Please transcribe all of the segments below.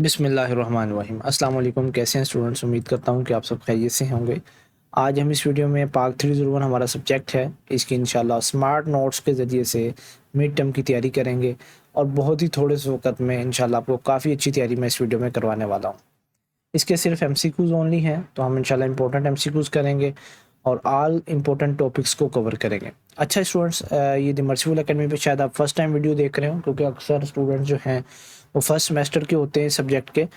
बिस्मिल्लाहिर्रहमानिर्रहीम। अस्सलाम वालेकुम। कैसे हैं स्टूडेंट्स? उम्मीद करता हूँ कि आप सब खैरियत से होंगे। आज हम इस वीडियो में पाक 301 हमारा सब्जेक्ट है, इसकी इंशाल्लाह स्मार्ट नोट्स के ज़रिए से मिड टर्म की तैयारी करेंगे और बहुत ही थोड़े से वक़्त में इंशाल्लाह आपको काफ़ी अच्छी तैयारी मैं इस वीडियो में करवाने वाला हूँ। इसके सिर्फ एमसीक्यूज़ ओनली हैं, तो हम इंशाल्लाह इम्पोर्टेंट एमसीक्यूज़ करेंगे और ऑल इम्पोर्टेंट टॉपिक्स को कवर करेंगे। अच्छा स्टूडेंट्स, ये द मर्सीफुल एकेडमी पे शायद आप फर्स्ट टाइम वीडियो देख रहे हो, क्योंकि अक्सर स्टूडेंट्स जो हैं वो फर्स्ट सेमेस्टर के होते हैं सब्जेक्ट के।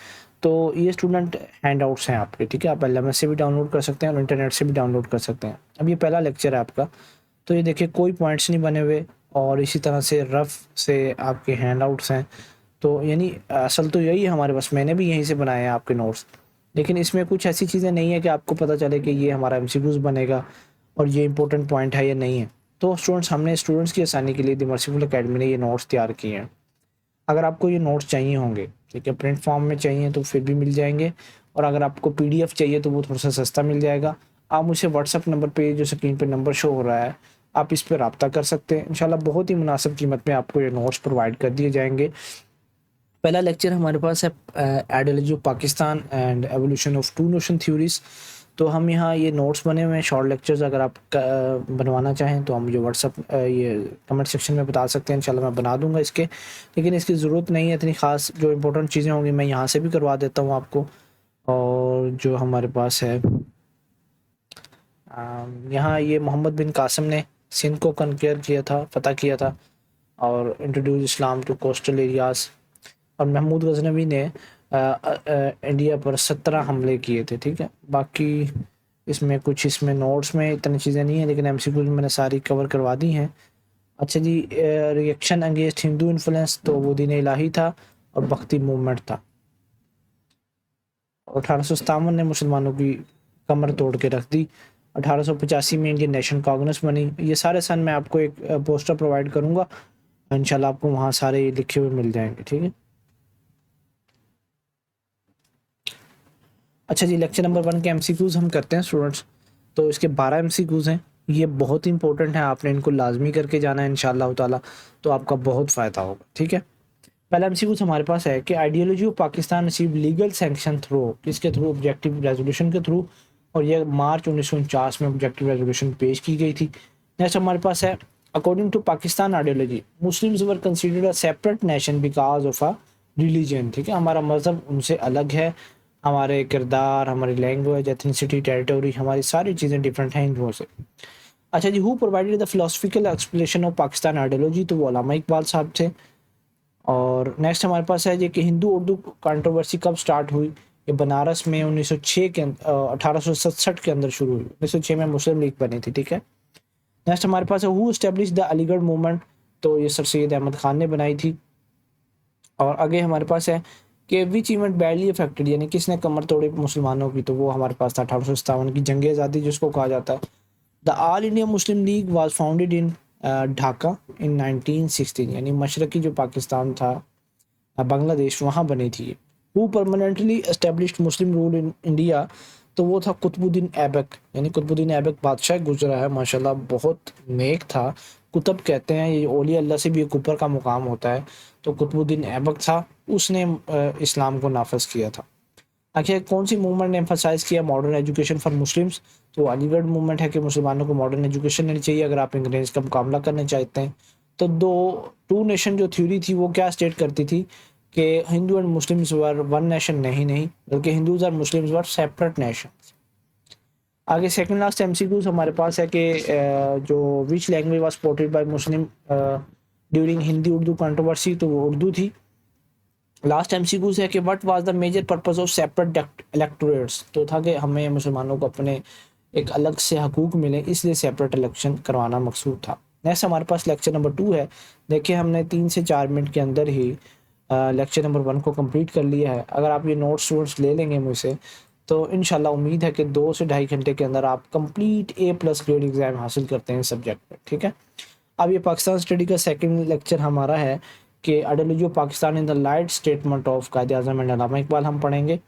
तो ये स्टूडेंट हैंडआउट्स हैं आपके, ठीक है? आप एलएमएस से भी डाउनलोड कर सकते हैं और इंटरनेट से भी डाउनलोड कर सकते हैं। अब ये पहला लेक्चर है आपका, तो ये देखिए कोई पॉइंट्स नहीं बने हुए और इसी तरह से रफ से आपके हैंडआउट्स हैं। तो यानी असल तो यही है हमारे पास, मैंने भी यहीं से बनाए हैं आपके नोट्स, लेकिन इसमें कुछ ऐसी चीज़ें नहीं है कि आपको पता चले कि ये हमारा एमसीक्यूज़ बनेगा और ये इंपॉर्टेंट पॉइंट है या नहीं है। तो हमने स्टूडेंट्स की आसानी के लिए द मर्सीफुल एकेडमी ने ये नोट्स तैयार किए हैं। अगर आपको ये नोट्स चाहिए होंगे, ठीक है, प्रिंट फॉर्म में चाहिए तो फिर भी मिल जाएंगे, और अगर आपको पीडीएफ चाहिए तो वो थोड़ा सा सस्ता मिल जाएगा। आप मुझसे व्हाट्सअप नंबर पे, जो स्क्रीन पे नंबर शो हो रहा है, आप इस पर रब्ता कर सकते हैं। इंशाल्लाह बहुत ही मुनासिब कीमत में आपको ये नोट्स प्रोवाइड कर दिए जाएंगे। पहला लेक्चर हमारे पास है ideology of Pakistan and evolution of two nation theories. तो हम यहाँ ये नोट्स बने हुए हैं, शॉर्ट लेक्चर्स। अगर आप बनवाना चाहें तो हम जो व्हाट्सअप ये कमेंट सेक्शन में बता सकते हैं, इंशाल्लाह मैं बना दूंगा इसके, लेकिन इसकी ज़रूरत नहीं है इतनी ख़ास। जो इंपॉर्टेंट चीज़ें होंगी मैं यहाँ से भी करवा देता हूँ आपको। और जो हमारे पास है यहाँ ये मोहम्मद बिन कासिम ने सिंध को कनकेयर किया था, फ़तह किया था और introduce Islam to coastal areas. और महमूद गजनवी ने इंडिया पर 17 हमले किए थे, ठीक है। बाकी इसमें नोट्स में इतनी चीज़ें नहीं है, लेकिन एमसीक्यूज मैंने सारी कवर करवा दी हैं। अच्छा जी, रिएक्शन अगेंस्ट हिंदू इन्फ्लुएंस, तो वो दीन इलाही था और बख्ती मूवमेंट था। और 1857 ने मुसलमानों की कमर तोड़ के रख दी। 1885 में इंडियन नेशनल कांग्रेस बनी। ये सारे सन मैं आपको एक पोस्टर प्रोवाइड करूँगा, इंशाल्लाह आपको वहाँ सारे लिखे हुए मिल जाएंगे, ठीक है। अच्छा जी, लेक्चर नंबर 1 के एमसीक्यूज़ हम करते हैं स्टूडेंट्स। तो इसके 12 एमसीक्यूज़ हैं, ये बहुत इंपॉर्टेंट है, आपने इनको लाजमी करके जाना है इंशाल्लाह ताला, तो आपका बहुत फ़ायदा होगा, ठीक है। पहला एमसीक्यूज़ हमारे पास है कि ideology of Pakistan achieve legal sanction through, किसके थ्रू? ऑब्जेक्टिव रेजोल्यूशन के थ्रू, और ये मार्च 1949 में ऑब्जेक्टिव रेजोल्यूशन पेश की गई थी। नेक्स्ट हमारे पास है according to Pakistan ideology Muslims were considered a separate nation because of a religion, ठीक है। हमारा मज़हब उनसे अलग है, हमारे किरदार, हमारी लैंग्वेज, एथनिसिटी, टेरिटोरी, हमारी सारी चीज़ें डिफरेंट हैं हिंदुओं से। अच्छा जी, who provided the philosophical explanation of Pakistan ideology, तो वो अल्लामा इकबाल साहब थे। और नेक्स्ट हमारे पास है ये कि हिंदू उर्दू कंट्रोवर्सी कब स्टार्ट हुई? ये बनारस में 1906 के 1867 के अंदर शुरू हुई। 1906 में मुस्लिम लीग बनी थी, ठीक है। नेक्स्ट हमारे पास है who establish the Aligarh movement, तो ये सर सैयद अहमद खान ने बनाई थी। और आगे हमारे पास है कि विच इवेंट बैडली अफेक्टेड, यानी किसने कमर तोड़ी मुसलमानों की, तो वो हमारे पास था 1857 की जंग आज़ादी जिसको कहा जाता है। The All India Muslim League was founded in Dhaka in 1916, यानी मशरकी जो पाकिस्तान था, बांग्लादेश, वहाँ बनी थी। Who permanently established Muslim rule in India, तो वो था कुतुबुद्दीन ऐबक, यानी कुतुबुद्दीन ऐबक बादशाह गुजरा है, माशाल्लाह बहुत नेक था। कुतुब कहते हैं, ये औलिया अल्लाह से भी एक ऊपर का मुकाम होता है। तो कुतुबुद्दीन ऐबक था, उसने इस्लाम को नाफज किया था। आखिर कौन सी मूवमेंट ने एम्फसाइज किया मॉडर्न एजुकेशन फॉर मुस्लिम्स, तो अलीगढ़ मूवमेंट है कि मुसलमानों को मॉडर्न एजुकेशन लेनी चाहिए अगर आप अंग्रेज का मुकाबला करना चाहते हैं। तो दो टू नेशन जो थ्योरी थी वो क्या स्टेट करती थी कि Hindu and Muslims were one nation, नहीं बल्कि हिंदूज और मुस्लिम्स वर सेपरेट नेशन। आगे सेकंड लास्ट एमसीक्यूज हमारे पास है कि जो which language was supported by Muslim during Hindi Urdu controversy, तो वो उर्दू थी। लास्ट एमसीक्यूज है कि what was the major purpose of separate electorates, तो था कि हमें मुसलमानों को अपने एक अलग से हकूक मिले, इसलिए सेपरेट इलेक्शन करवाना मकसूद था। नेक्स्ट हमारे पास लेक्चर नंबर 2 है। देखिए हमने 3 से 4 मिनट के अंदर ही लेक्चर नंबर 1 को कंप्लीट कर लिया है। अगर आप ये नोट्स वोट्स ले लेंगे मुझसे, तो इंशाल्लाह उम्मीद है कि 2 से ढाई घंटे के अंदर आप कंप्लीट A+ ग्रेड एग्जाम हासिल करते हैं इस सब्जेक्ट में, ठीक है। अब ये पाकिस्तान स्टडी का सेकंड लेक्चर हमारा है कि ideology of Pakistan in the light statement of Quaid Azam and Allama Iqbal हम पढ़ेंगे।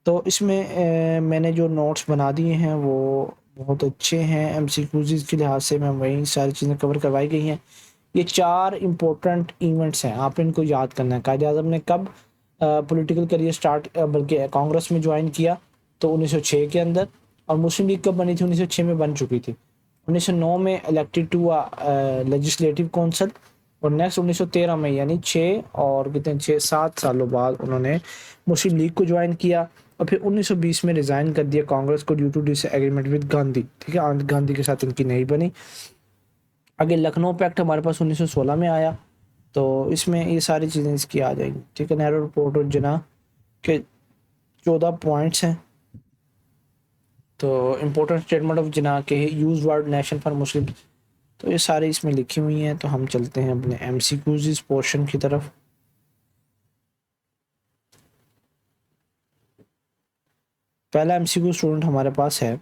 तो इसमें मैंने जो नोट्स बना दिए हैं वो बहुत अच्छे हैं, एमसीक्यूज़ के लिहाज से मैं वही सारी चीज़ें कवर करवाई गई हैं। ये 4 इम्पोर्टेंट इवेंट्स हैं, आप इनको याद करना है। कायद आज़म ने कब पॉलिटिकल करियर स्टार्ट बल्कि कांग्रेस में ज्वाइन किया तो 1906 के अंदर, और मुस्लिम लीग कब बनी थी? 1906 में बन चुकी थी। 1909 में इलेक्टेड टू लेजिस्लेटिव काउंसिल, और नेक्स्ट 1913 में, यानी 6 और कितने 6-7 सालों बाद उन्होंने मुस्लिम लीग को ज्वाइन किया, और फिर 1920 में रिज़ाइन कर दिया कांग्रेस को due to disagreement with Gandhi. ठीक है, गांधी के साथ इनकी नहीं बनी। आगे लखनऊ पैक्ट हमारे पास 1916 में आया, तो इसमें ये सारी चीज़ें इसकी आ जाएंगी। ठीक है, नेहरू रिपोर्ट और जिना के 14 पॉइंट्स हैं। तो इम्पोर्टेंट स्टेटमेंट ऑफ जिना के use word nation for Muslim, तो ये सारी इसमें लिखी हुई हैं। तो हम चलते हैं अपने एमसीक्यूज इस पोर्शन की तरफ। पहला एमसीक्यू स्टूडेंट हमारे पास है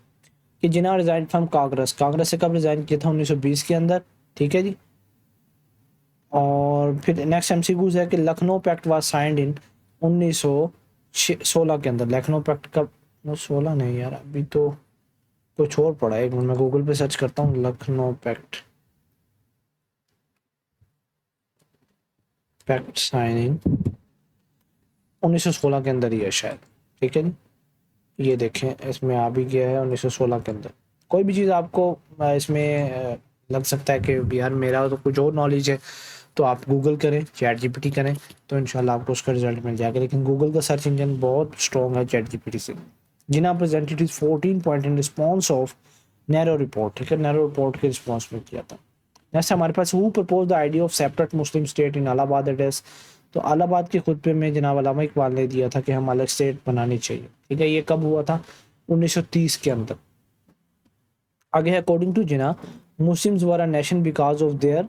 कि जिना रिजाइन फ्रॉम कांग्रेस, कांग्रेस से कब रिजाइन किया था? 1920 के अंदर। ठीक है जी। और फिर नेक्स्ट एमसीक्यूज है कि Lucknow pact was signed in 1916 के अंदर। लखनऊ पैक्ट कब? 16 नहीं यार, अभी तो कुछ और पड़ा है। एक मिनट मैं गूगल पे सर्च करता हूँ। लखनऊ पैक्ट, पैक्ट साइनिंग 1916 के अंदर ही है शायद। ठीक है, ये देखें इसमें आ भी गया है 1916 के अंदर। कोई भी चीज़ आपको इसमें लग सकता है कि यार मेरा तो कुछ और नॉलेज है, तो आप गूगल करें, चैट जीपीटी करें, तो इंशाल्लाह आपको उसका रिजल्ट मिल जाएगा। लेकिन गूगल का सर्च इंजन बहुत स्ट्रॉन्ग है चैट जीपीटी से। जिन्हें presented 14 point in response of narrow report. ठीक है, नैरो रिपोर्ट के रिस्पॉन्स में किया था। नेक्स्ट हमारे पास who propose the idea of separate Muslim state in Allahabad address, तो इलाहाबाद के खुतबे में जनाब अल्लामा इकबाल ने दिया था कि हम अलग स्टेट बनानी चाहिए। ठीक है, ये कब हुआ था? 1930 के अंदर। आगे है according to Jinnah Muslims were a nation because of their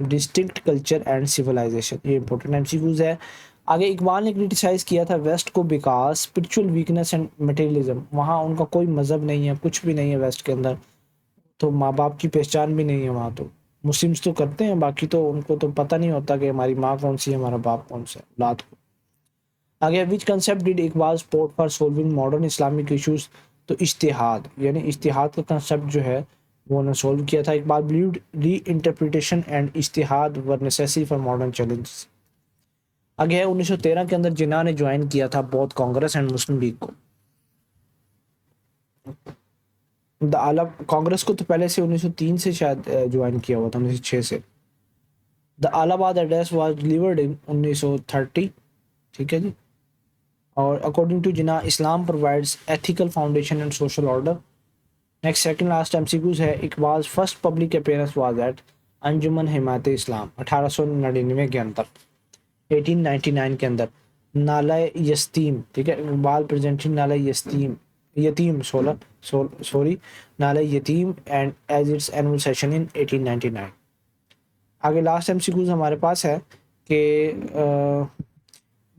distinct culture and civilization. ये इंपॉर्टेंट एमसीक्यूज है। आगे इकबाल ने क्रिटिसाइज किया था वेस्ट को because spiritual weakness and materialism. वहाँ उनका कोई मज़हब नहीं है, कुछ भी नहीं है वेस्ट के अंदर, तो माँ बाप की पहचान भी नहीं है वहाँ। तो मुस्लिम्स तो करते हैं, बाकी तो उनको तो पता नहीं होता कि हमारी माँ कौन सी है, हमारा बाप कौन सा है, औलाद को। आगे which concept did Iqbal support for solving modern Islamic issues, तो इज्तिहाद, यानी इज्तिहाद का कंसेप्ट जो है वो उन्होंने सोल्व किया था। Iqbal believed reinterpretation and इज्तिहाद were necessary for modern challenges. आगे है 1913 के अंदर जिन्ना ने ज्वाइन किया था both Congress and Muslim league को। द आलम कांग्रेस को तो पहले से 1903 से शायद ज्वाइन किया हुआ था, 1906 से। The Allahabad address was delivered in 1930। ठीक है जी। और according to Jinnah Islam provides ethical foundation and social order. Next second last MCQs है Iqbal first public appearance was at Anjuman Himayat Islam 1899 के अंदर, 1899 के अंदर नाला यस्तीम। ठीक है, इकबाल प्रेजेंटिंग नाला यस्तीम, यतीम सॉरी नाला यतीम and as its annual session in 1899। आगे लास्ट एमसीक्यूज हमारे पास है कि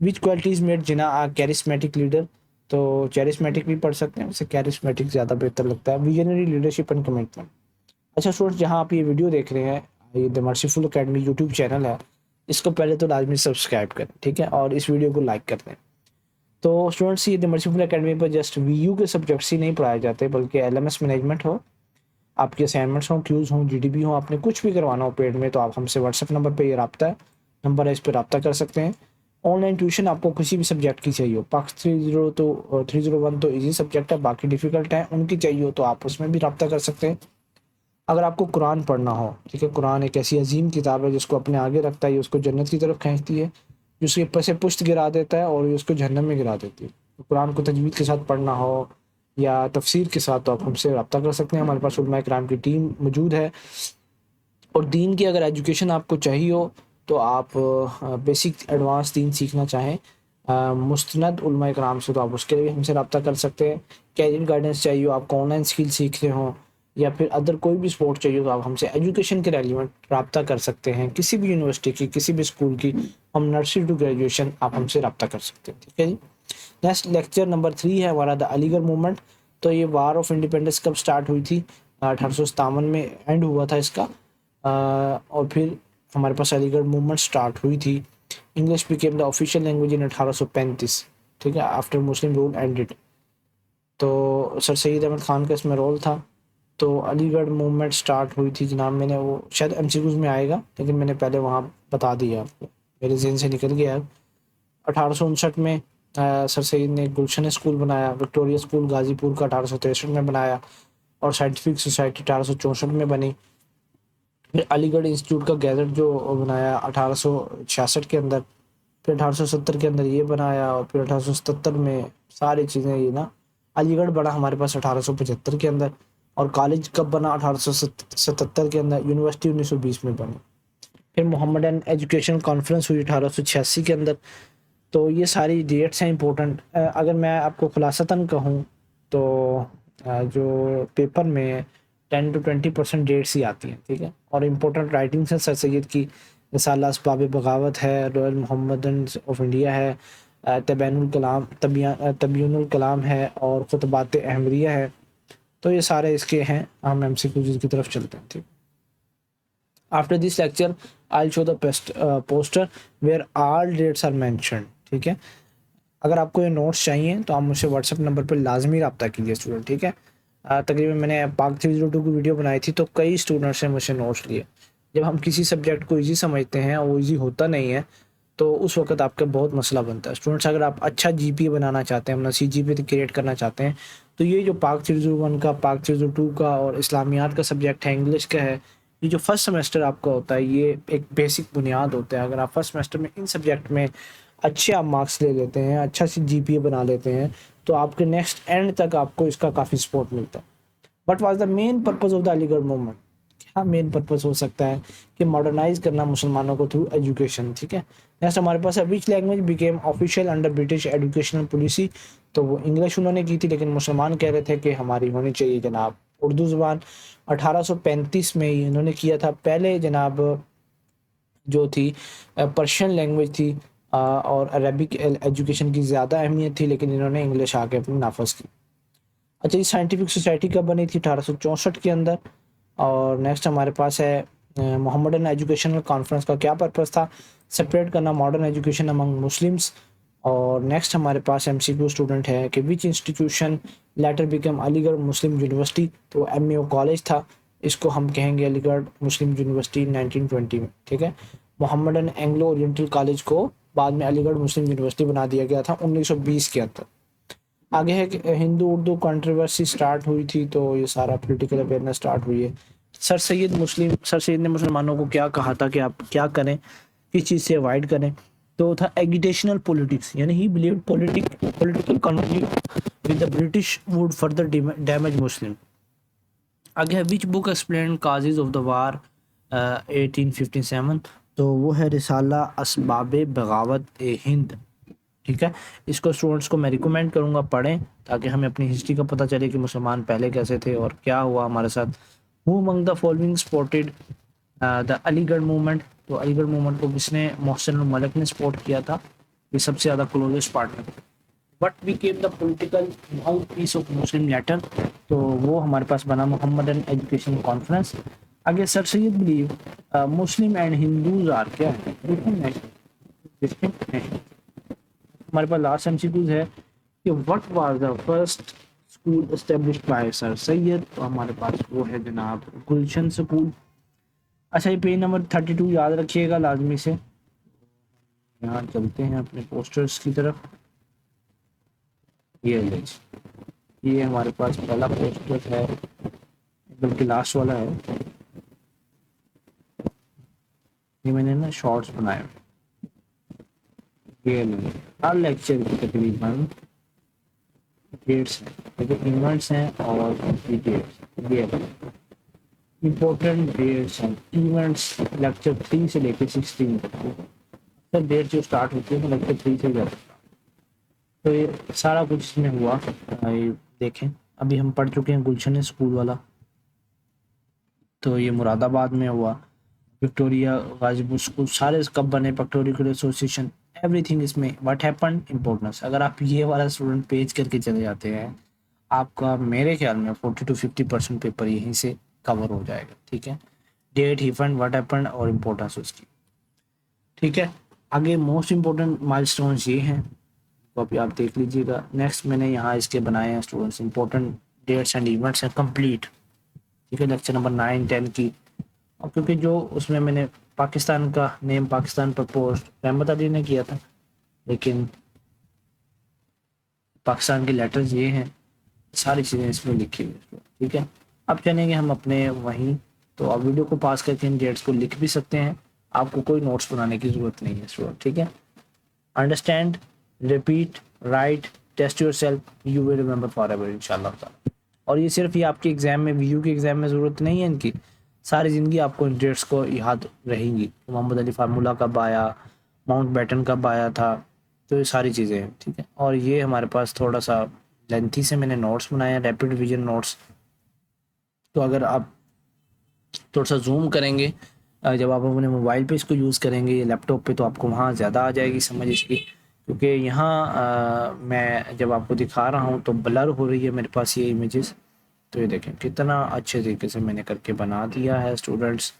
which qualities made Jinnah a charismatic leader, तो कैरिस्मेटिक भी पढ़ सकते हैं, वैसे कैरिस्मेटिक ज़्यादा बेहतर लगता है। Visionary leadership and commitment. अच्छा स्टूडेंट्स, जहाँ आप ये वीडियो देख रहे हैं, ये the merciful academy YouTube channel है, इसको पहले तो लाजमी सब्सक्राइब करें। ठीक है, और इस वीडियो को लाइक कर दें। तो स्टूडेंट्स, ये द मर्सीफुल एकेडमी पर जस्ट वीयू के सब्जेक्ट्स ही नहीं पढ़ाए जाते, बल्कि एलएमएस मैनेजमेंट हो, आपके असाइनमेंट्स हों, क्यूज़ हों, जीडीबी हो, आपने कुछ भी करवाना हो पेड में, तो आप हमसे व्हाट्सएप नंबर पे ये रब्ता है, नंबर है, इस पर रब्ता कर सकते हैं। ऑनलाइन ट्यूशन आपको किसी भी सब्जेक्ट की चाहिए हो, पाक्स 301 तो इजी सब्जेक्ट है, बाकी डिफ़िकल्ट है, उनकी चाहिए हो तो आप उसमें भी रब्ता कर सकते हैं। अगर आपको कुरान पढ़ना हो, ठीक है, कुरान एक ऐसी अजीम किताब है जिसको अपने आगे रखता है, उसको जन्नत की तरफ खींचती है, जिसके ऊपर से पुश्त गिरा देता है और उसको जहन्नम में गिरा देती है। तो कुरान को तजवीद के साथ पढ़ना हो या तफसीर के साथ, तो आप हमसे रब्ता कर सकते हैं। हमारे पास उलमा इकराम की टीम मौजूद है। और दीन की अगर एजुकेशन आपको चाहिए हो तो आप बेसिक एडवांस दीन सीखना चाहें मुस्तनद उलमा इकराम से, तो आप उसके लिए भी हमसे रब्ता कर सकते हैं। कैरियर गाइडेंस चाहिए हो, आपको ऑनलाइन स्किल सीख रहे हो, या फिर अदर कोई भी स्पोर्ट चाहिए, तो आप हमसे एजुकेशन के रेलिवेंट रब्ता कर सकते हैं। किसी भी यूनिवर्सिटी की, किसी भी स्कूल की, हम नर्सरी टू ग्रेजुएशन आप हमसे रब्ता कर सकते हैं। ठीक है जी। नेक्स्ट लेक्चर नंबर 3 है हमारा द अलीगढ़ मूवमेंट। तो ये वार ऑफ इंडिपेंडेंस कब स्टार्ट हुई थी? 1857 में एंड हुआ था इसका। और फिर हमारे पास अलीगढ़ मूवमेंट स्टार्ट हुई थी। English became the official language in 1835। ठीक है, आफ्टर मुस्लिम रूल एंडेड। तो सर सैयद अहमद खान का इसमें रोल था। तो अलीगढ़ मूवमेंट स्टार्ट हुई थी जनाब, मैंने वो शायद एमसीक्यूज में आएगा, लेकिन मैंने पहले वहाँ बता दिया आपको, मेरे जहन से निकल गया है। 1859 में सर सैयद ने गुलशन स्कूल बनाया। विक्टोरिया स्कूल गाजीपुर का 1863 में बनाया और साइंटिफिक सोसाइटी 1864 में बनी। फिर अलीगढ़ इंस्टीट्यूट का गैजेट जो बनाया 1866 के अंदर। फिर 1870 के अंदर ये बनाया और फिर 1877 में सारी चीज़ें ये ना अलीगढ़ बना हमारे पास 1875 के अंदर। और कॉलेज कब बना? 1877 के अंदर। यूनिवर्सिटी 1920 में बनी। फिर मोहम्मदन एजुकेशन कॉन्फ्रेंस हुई 1886 के अंदर। तो ये सारी डेट्स हैं इंपॉर्टेंट। अगर मैं आपको खुलासतन कहूँ तो जो पेपर में 10 to 20% डेट्स ही आती हैं, ठीक है। और इम्पोर्टेंट राइटिंग्स हैं सर सैयद की, रिसाला असबाब बगावत है, रॉयल मोहम्मदन ऑफ इंडिया है, तबीनुल कलाम है और खुतबात अहमदिया है। तो ये सारे इसके हैं। हम एमसीक्यूज की तरफ चलते हैं, ठीक। After this lecture I show the poster where all dates are mentioned, ठीक है। अगर आपको ये नोट्स चाहिए तो आप मुझसे व्हाट्सएप नंबर पर लाजमी रब्ता कीजिए स्टूडेंट, ठीक है। तकरीबन मैंने पाक 302 की वीडियो बनाई थी तो कई स्टूडेंट्स ने मुझसे नोट्स लिए। जब हम किसी सब्जेक्ट को ईजी समझते हैं और वो ईजी होता नहीं है तो उस वक्त आपका बहुत मसला बनता है। स्टूडेंट्स अगर आप अच्छा जीपीए बनाना चाहते हैं, अपना सीजीपीए क्रिएट करना चाहते हैं, तो ये जो पाक 301 का, पाक 302 का और इस्लामियात का सब्जेक्ट है, इंग्लिश का है, ये जो फर्स्ट सेमेस्टर आपका होता है ये एक बेसिक बुनियाद होता है। अगर आप फर्स्ट सेमेस्टर में इन सब्जेक्ट में अच्छे आप मार्क्स ले लेते हैं, अच्छा सी जीपीए बना लेते हैं, तो आपके नेक्स्ट एंड तक आपको इसका काफ़ी सपोर्ट मिलता है। What was the main purpose of the Aligarh movement? क्या मेन पर्पज़ हो सकता है? कि मॉडर्नाइज करना मुसलमानों को थ्रू एजुकेशन, ठीक है। नेक्स्ट हमारे पास है which language became official under British educational policy? तो वो इंग्लिश उन्होंने की थी, लेकिन मुसलमान कह रहे थे कि हमारी होनी चाहिए जनाब उर्दू ज़ुबान। 1835 में इन्होंने किया था। पहले जनाब जो थी पर्शियन लैंग्वेज थी और अरबिक एजुकेशन की ज़्यादा अहमियत थी, लेकिन इन्होंने इंग्लिश आके अपनी नाफज की। अच्छा, ये साइंटिफिक सोसाइटी कब बनी थी? 1864 के अंदर। और नेक्स्ट हमारे पास है मोहम्मदन एजुकेशनल कॉन्फ्रेंस का क्या पर्पस था? सेपरेट करना मॉडर्न एजुकेशन अमंग मुस्लिम्स। और नेक्स्ट हमारे पास एमसीक्यू स्टूडेंट है कि विच इंस्टीट्यूशन लेटर बिकम अलीगढ़ मुस्लिम यूनिवर्सिटी? तो एमईओ कॉलेज था, इसको हम कहेंगे अलीगढ़ मुस्लिम यूनिवर्सिटी 1920 में, ठीक है। मोहम्मदन एंग्लो ओरिएंटल कॉलेज को बाद में अलीगढ़ मुस्लिम यूनिवर्सिटी बना दिया गया था 1920 के अंदर। आगे है कि हिंदू उर्दू कंट्रोवर्सी स्टार्ट हुई थी, तो ये सारा पॉलिटिकल अवेयरनेस स्टार्ट हुई है। सर सैयद ने मुसलमानों को क्या कहा था कि आप क्या करें, किस चीज़ से अवॉइड करें? तो था एजुकेशनल पॉलिटिक्स, यानी he believed political conflict with the British would further damage Muslim. आगे है which book explain causes of the war 1857? तो वो है रिसाला असबाब बगावत हिंद, ठीक है। इसको स्टूडेंट्स को मैं रिकमेंड करूँगा पढ़ें, ताकि हमें अपनी हिस्ट्री का पता चले कि मुसलमान पहले कैसे थे और क्या हुआ हमारे साथ। Who among the following supported the Aligarh movement? तो अलीगढ़ मूवमेंट को किसने? मोहसिन मलिक ने सपोर्ट किया था, ये सबसे ज़्यादा closest partner. But became the political mouthpiece of Muslim letter? तो वो हमारे पास बना मोहम्मदन एजुकेशन कॉन्फ्रेंस। आगे sir Syed believe Muslim and Hindus are क्या है? हमारे पास लास्ट एमसीक्यूज है कि what was the first school established by sir Syed? तो हमारे पास वो है जनाब गुलशन स्कूल। अच्छा, ये पेज नंबर 32 याद रखिएगा लाजमी से। यहाँ चलते हैं अपने पोस्टर्स की तरफ। ये हमारे पास पहला पोस्टर है, बल्कि लास्ट वाला है। ये मैंने ना शॉर्ट्स बनाए। ये हर लेक्चर की तकरीबन डेट्स हैं, लेकिन इवेंट्स हैं और डेट्स। ये इम्पोर्टेंट डेट्स हैं, इवेंट्स लेक्चर 3 से लेकर 16 तक। सर डेट जो स्टार्ट होती है तो लेक्चर 3 से जाता है। तो ये सारा कुछ इसमें हुआ। ये देखें, अभी हम पढ़ चुके हैं गुलशन स्कूल वाला, तो ये मुरादाबाद में हुआ। विक्टोरिया गाजीपुर स्कूल सारे कब बने? पक्टोरिकल एसोसिएशन, एवरीथिंग इसमें व्हाट हैपेंड इम्पोर्टेंस। अगर आप ये वाला स्टूडेंट पेज करके चले जाते हैं, आपका मेरे ख्याल में 40 to 50% पेपर यहीं से कवर हो जाएगा, ठीक है। डेट, इवेंट, व्हाट हैपेंड और इम्पोर्टेंस उसकी, ठीक है। आगे मोस्ट इम्पोर्टेंट माइलस्टोन्स ये हैं, तो अभी आप देख लीजिएगा। नेक्स्ट मैंने यहाँ इसके बनाए हैं students, important dates and events हैं कंप्लीट, ठीक है। लेक्चर नंबर 9, 10 की। और क्योंकि जो उसमें मैंने पाकिस्तान का नेम पाकिस्तान पर पोस्ट रहमत अली ने किया था, लेकिन पाकिस्तान के लेटर्स ये हैं, सारी चीज़ें इसमें लिखी हुई हैं, ठीक है। अब चलेंगे हम अपने वहीं, तो आप वीडियो को पास करके इन डेट्स को लिख भी सकते हैं, आपको कोई नोट्स बनाने की ज़रूरत नहीं है स्टूडेंट, ठीक है। Understand, repeat, write, test yourself, you will remember forever इंशाल्लाह ताला। और ये सिर्फ ये आपके एग्ज़ाम में, वीयू के एग्ज़ाम में ज़रूरत नहीं है इनकी, सारी ज़िंदगी आपको इन डेट्स को याद रहेंगी। मोहम्मद अली फार्मूला कब आया, माउंट बैटन कब आया था, तो ये सारी चीज़ें हैं, ठीक है। और ये हमारे पास थोड़ा सा लेंथी से मैंने नोट्स बनाए हैं, रैपिड रिवीजन नोट्स। तो अगर आप थोड़ा सा जूम करेंगे, जब आप अपने मोबाइल पे इसको यूज़ करेंगे या लैपटॉप पे, तो आपको वहाँ ज़्यादा आ जाएगी समझ इसकी, क्योंकि यहाँ मैं जब आपको दिखा रहा हूँ तो ब्लर हो रही है मेरे पास ये इमेजेस। तो ये देखें कितना अच्छे तरीके से मैंने करके बना दिया है स्टूडेंट्स।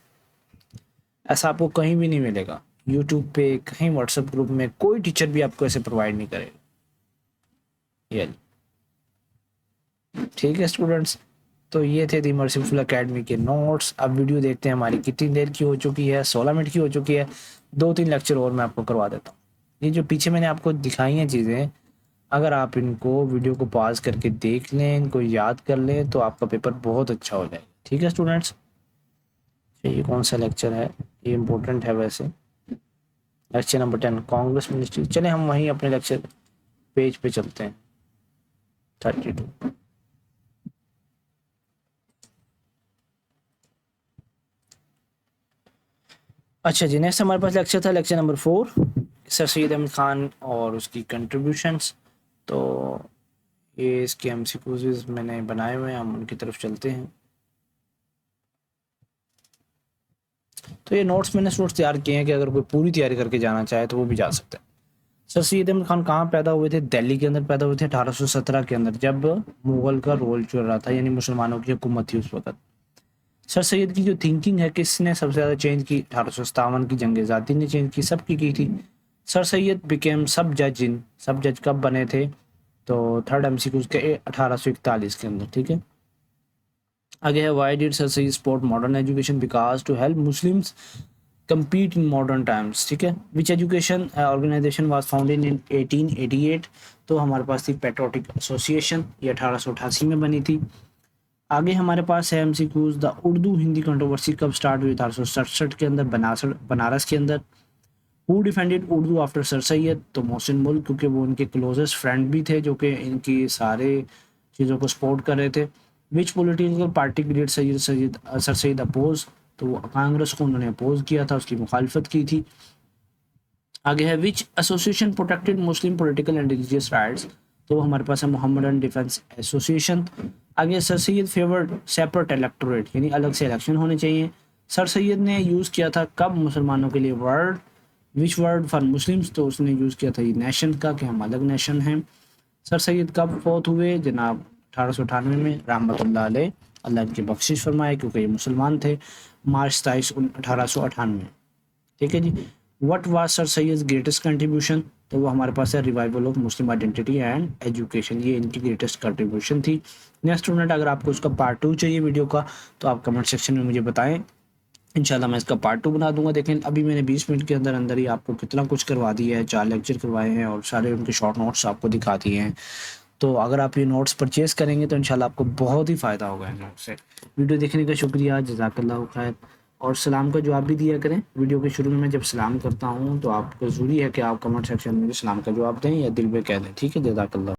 ऐसा आपको कहीं भी नहीं मिलेगा, यूट्यूब पे, कहीं व्हाट्सएप ग्रुप में, कोई टीचर भी आपको ऐसे प्रोवाइड नहीं करेगा। ये ठीक है स्टूडेंट्स, तो ये थे दी मर्सीफुल एकेडमी के नोट्स। अब वीडियो देखते हैं हमारी कितनी देर की हो चुकी है, 16 मिनट की हो चुकी है। 2-3 लेक्चर और मैं आपको करवा देता हूँ। ये जो पीछे मैंने आपको दिखाई हैं चीज़ें, अगर आप इनको वीडियो को पॉज करके देख लें, इनको याद कर लें, तो आपका पेपर बहुत अच्छा हो जाएगा, ठीक है स्टूडेंट्स। ये कौन सा लेक्चर है, ये इम्पोर्टेंट है वैसे, लेक्चर नंबर 10 कांग्रेस मिनिस्ट्री। चले हम वहीं अपने लेक्चर पेज पे चलते हैं, 32। अच्छा जी, नेक्स्ट हमारे पास लेक्चर था lecture number 4, sir Syed Ahmad Khan और उसकी कंट्रीब्यूशंस। तो ये इसके एमसीक्यूज़ मैंने बनाए हुए हैं, हम उनकी तरफ चलते हैं। तो ये नोट्स मैंने तैयार किए हैं कि अगर कोई पूरी तैयारी करके जाना चाहे तो वो भी जा सकता है। सर सैयद अहमद ख़ान कहाँ पैदा हुए थे? दिल्ली के अंदर पैदा हुए थे 1817 के अंदर, जब मुग़ल का रोल चल रहा था, यानी मुसलमानों की हुकूमत थी उस वक्त। सर सैयद की जो थिंकिंग है किसने सबसे ज़्यादा चेंज की? 1857 की जंग आज़ादी ने चेंज की, सबकी की थी। सर सैयद बिकेम सब जज इन, सब जज कब बने थे? तो थर्ड एमसीक्यू के 1841 के अंदर, ठीक है। आगे है why did sir Syed support modern education? Because to help Muslims compete in modern times, ठीक है। Which education organisation was founded in 1888? तो हमारे पास थी पेट्रोटिक एसोसिएशन, ये 1888 में बनी थी। आगे हमारे पास है MCQs, the Urdu Hindi controversy कब स्टार्ट हुई? 1867 के अंदर, बनारस के अंदर। Who defended Urdu after sir Syed? तो मोहसिन मुल्क, क्योंकि वो उनके क्लोजेस्ट फ्रेंड भी थे जो कि इनकी सारे चीज़ों को सपोर्ट कर रहे थे। Which political party did sir Syed oppose? तो कांग्रेस को उन्होंने अपोज किया था, उसकी मुखालफत की थी। आगे है which association protected Muslim political and religious rights? तो हमारे पास है मोहम्मदन डिफेंस एसोसिएशन। आगे sir Syed favoured separate electorate, यानी अलग से इलेक्शन होने चाहिए। सर सैयद ने यूज़ किया था कब मुसलमानों के लिए word, which word for Muslims? तो उसने यूज़ किया था ये नेशन का, कि हम अलग नेशन हैं। सर सैयद कब फौत हुए? जनाब 1898 में, रहमतुल्लाह अलैह, अल्लाह इनकी बख्शिश फरमाए, क्योंकि ये मुसलमान थे। मार्च 27 1898, ठीक है जी। What was sir Syed greatest contribution? तो वो हमारे पास है revival of Muslim identity and education, ये इनकी ग्रेटेस्ट कंट्रीब्यूशन थी। नेक्स्ट स्टूडेंट, अगर आपको इसका पार्ट 2 चाहिए वीडियो का, तो आप कमेंट सेक्शन में मुझे बताएं, इंशाल्लाह मैं इसका पार्ट 2 बना दूंगा। देखें अभी मैंने 20 मिनट के अंदर अंदर ही आपको कितना कुछ करवा दिया है, 4 लेक्चर करवाए हैं और सारे उनके शॉर्ट नोट्स आपको दिखा दिए हैं। तो अगर आप ये नोट्स परचेज़ करेंगे तो इंशाल्लाह आपको बहुत ही फ़ायदा होगा इन नोट्स से। वीडियो देखने का शुक्रिया, जज़ाकल्लाहु खैर। और सलाम का जवाब भी दिया करें। वीडियो के शुरू में मैं जब सलाम करता हूँ तो आपको ज़रूरी है कि आप कमेंट सेक्शन में सलाम का जवाब दें या दिल में कह दें, ठीक है। जज़ाकल्लाह।